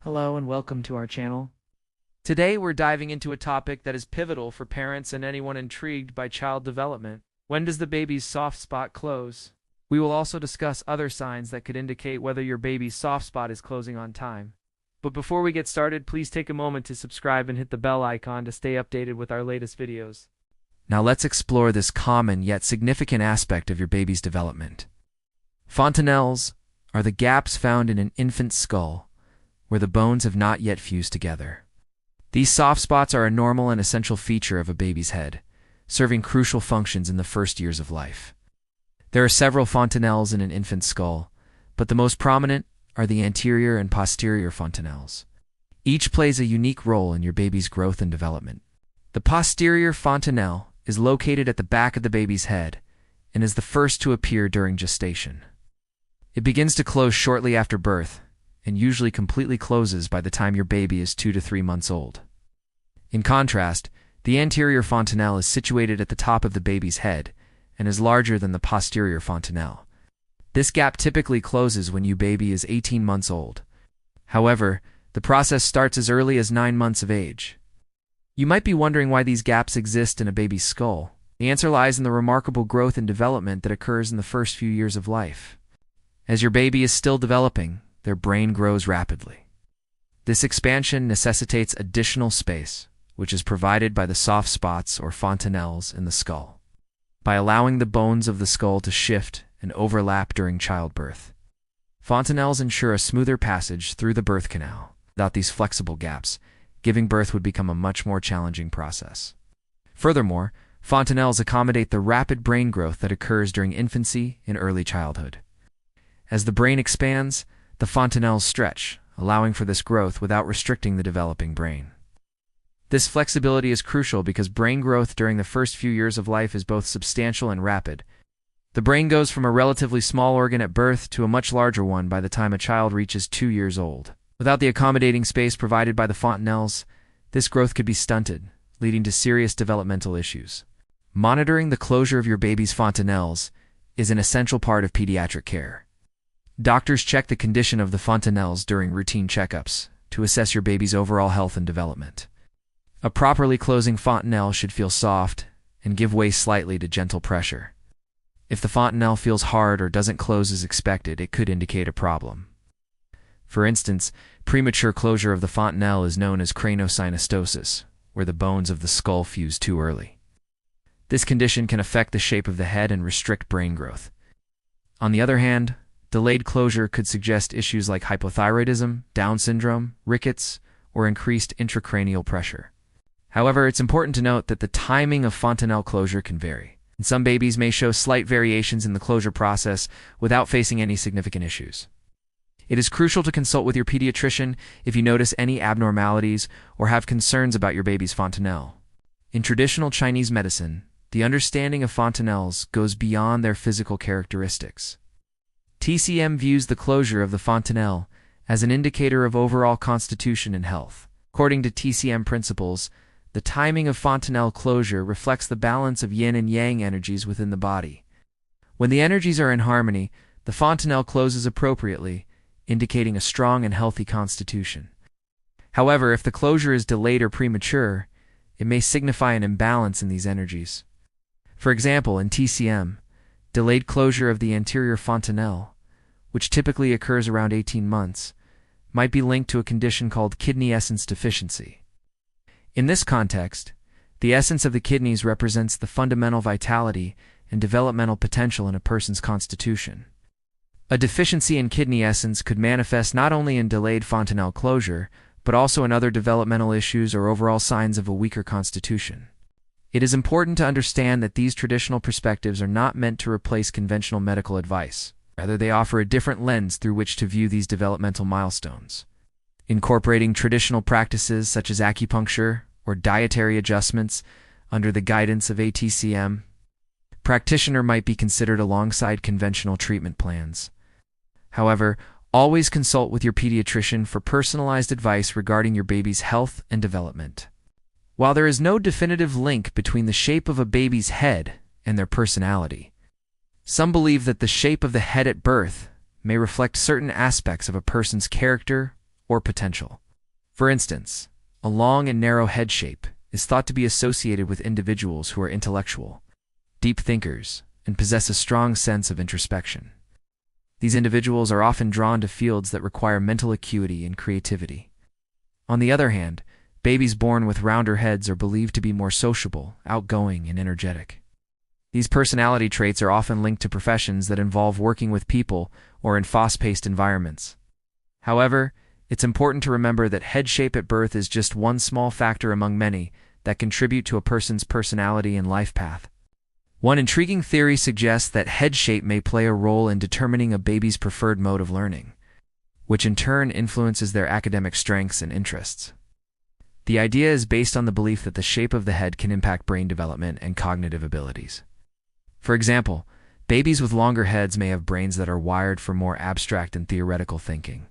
Hello and welcome to our channel. Today we're diving into a topic that is pivotal for parents and anyone intrigued by child development. When does the baby's soft spot close? We will also discuss other signs that could indicate whether your baby's soft spot is closing on time. But before we get started, please take a moment to subscribe and hit the bell icon to stay updated with our latest videos. Now let's explore this common yet significant aspect of your baby's development. Fontanelles are the gaps found in an infant's skull where the bones have not yet fused together. These soft spots are a normal and essential feature of a baby's head, serving crucial functions in the first years of life. There are several fontanelles in an infant's skull, but the most prominent are the anterior and posterior fontanelles. Each plays a unique role in your baby's growth and development. The posterior fontanelle is located at the back of the baby's head and is the first to appear during gestation. It begins to close shortly after birth and usually completely closes by the time your baby is 2 to 3 months old. In contrast, the anterior fontanelle is situated at the top of the baby's head and is larger than the posterior fontanelle. This gap typically closes when your baby is 18 months old. However, the process starts as early as 9 months of age. You might be wondering why these gaps exist in a baby's skull. The answer lies in the remarkable growth and development that occurs in the first few years of life. As your baby is still developing, their brain grows rapidly. This expansion necessitates additional space, which is provided by the soft spots or fontanelles in the skull. By allowing the bones of the skull to shift and overlap during childbirth, fontanelles ensure a smoother passage through the birth canal. Without these flexible gaps, giving birth would become a much more challenging process. Furthermore, fontanelles accommodate the rapid brain growth that occurs during infancy and early childhood. As the brain expands, the fontanelles stretch, allowing for this growth without restricting the developing brain. This flexibility is crucial because brain growth during the first few years of life is both substantial and rapid. The brain goes from a relatively small organ at birth to a much larger one by the time a child reaches 2 years old. Without the accommodating space provided by the fontanelles, this growth could be stunted, leading to serious developmental issues. Monitoring the closure of your baby's fontanelles is an essential part of pediatric care. Doctors check the condition of the fontanelles during routine checkups to assess your baby's overall health and development. A properly closing fontanelle should feel soft and give way slightly to gentle pressure. If the fontanelle feels hard or doesn't close as expected, it could indicate a problem. For instance, premature closure of the fontanelle is known as craniosynostosis, where the bones of the skull fuse too early. This condition can affect the shape of the head and restrict brain growth. On the other hand, delayed closure could suggest issues like hypothyroidism, Down syndrome, rickets, or increased intracranial pressure. However, it's important to note that the timing of fontanelle closure can vary, and some babies may show slight variations in the closure process without facing any significant issues. It is crucial to consult with your pediatrician if you notice any abnormalities or have concerns about your baby's fontanelle. In traditional Chinese medicine, the understanding of fontanelles goes beyond their physical characteristics. TCM views the closure of the fontanelle as an indicator of overall constitution and health. According to TCM principles, the timing of fontanelle closure reflects the balance of yin and yang energies within the body. When the energies are in harmony, the fontanelle closes appropriately, indicating a strong and healthy constitution. However, if the closure is delayed or premature, it may signify an imbalance in these energies. For example, in TCM, delayed closure of the anterior fontanelle, which typically occurs around 18 months, might be linked to a condition called kidney essence deficiency. In this context, the essence of the kidneys represents the fundamental vitality and developmental potential in a person's constitution. A deficiency in kidney essence could manifest not only in delayed fontanelle closure, but also in other developmental issues or overall signs of a weaker constitution. It is important to understand that these traditional perspectives are not meant to replace conventional medical advice. Rather, they offer a different lens through which to view these developmental milestones. Incorporating traditional practices such as acupuncture or dietary adjustments under the guidance of a TCM practitioner might be considered alongside conventional treatment plans. However, always consult with your pediatrician for personalized advice regarding your baby's health and development. While there is no definitive link between the shape of a baby's head and their personality, some believe that the shape of the head at birth may reflect certain aspects of a person's character or potential. For instance, a long and narrow head shape is thought to be associated with individuals who are intellectual, deep thinkers, and possess a strong sense of introspection. These individuals are often drawn to fields that require mental acuity and creativity. On the other hand, babies born with rounder heads are believed to be more sociable, outgoing, and energetic. These personality traits are often linked to professions that involve working with people or in fast-paced environments. However, it's important to remember that head shape at birth is just one small factor among many that contribute to a person's personality and life path. One intriguing theory suggests that head shape may play a role in determining a baby's preferred mode of learning, which in turn influences their academic strengths and interests. The idea is based on the belief that the shape of the head can impact brain development and cognitive abilities. For example, babies with longer heads may have brains that are wired for more abstract and theoretical thinking.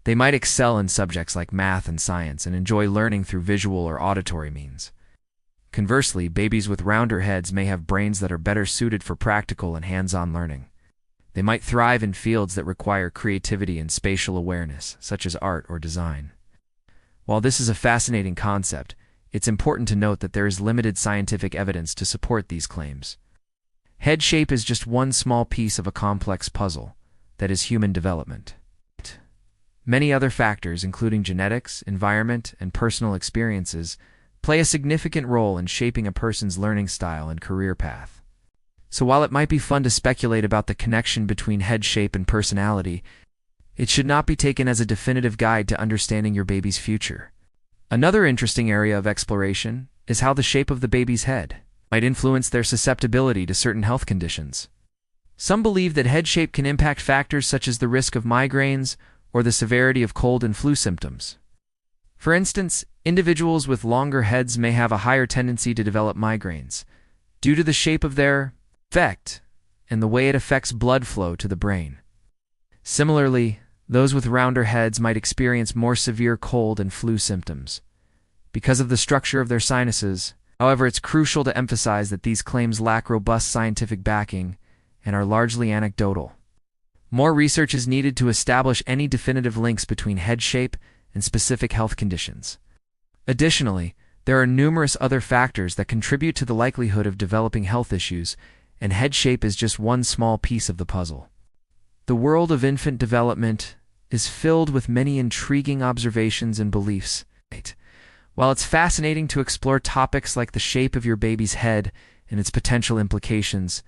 They might excel in subjects like math and science and enjoy learning through visual or auditory means. Conversely, babies with rounder heads may have brains that are better suited for practical and hands-on learning. They might thrive in fields that require creativity and spatial awareness, such as art or design. While this is a fascinating concept, it's important to note that there is limited scientific evidence to support these claims. Head shape is just one small piece of a complex puzzle that is human development. Many other factors, including genetics, environment, and personal experiences, play a significant role in shaping a person's learning style and career path. So while it might be fun to speculate about the connection between head shape and personality, it should not be taken as a definitive guide to understanding your baby's future. Another interesting area of exploration is how the shape of the baby's head might influence their susceptibility to certain health conditions. Some believe that head shape can impact factors such as the risk of migraines or the severity of cold and flu symptoms. For instance, individuals with longer heads may have a higher tendency to develop migraines due to the shape of their effect and the way it affects blood flow to the brain. Similarly, those with rounder heads might experience more severe cold and flu symptoms because of the structure of their sinuses. However, it's crucial to emphasize that these claims lack robust scientific backing and are largely anecdotal. More research is needed to establish any definitive links between head shape and specific health conditions. Additionally, there are numerous other factors that contribute to the likelihood of developing health issues, and head shape is just one small piece of the puzzle. The world of infant development is filled with many intriguing observations and beliefs. While it's fascinating to explore topics like the shape of your baby's head and its potential implications,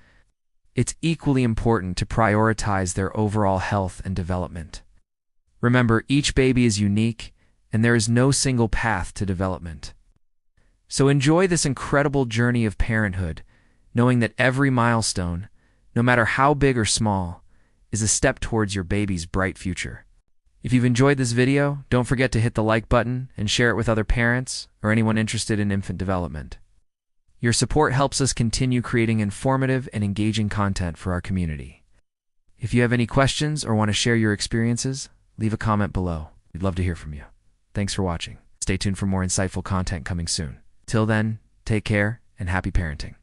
it's equally important to prioritize their overall health and development. Remember, each baby is unique, and there is no single path to development. So enjoy this incredible journey of parenthood, knowing that every milestone, no matter how big or small, is a step towards your baby's bright future. If you've enjoyed this video, don't forget to hit the like button and share it with other parents or anyone interested in infant development. Your support helps us continue creating informative and engaging content for our community. If you have any questions or want to share your experiences, leave a comment below. We'd love to hear from you. Thanks for watching. Stay tuned for more insightful content coming soon. Till then, take care and happy parenting.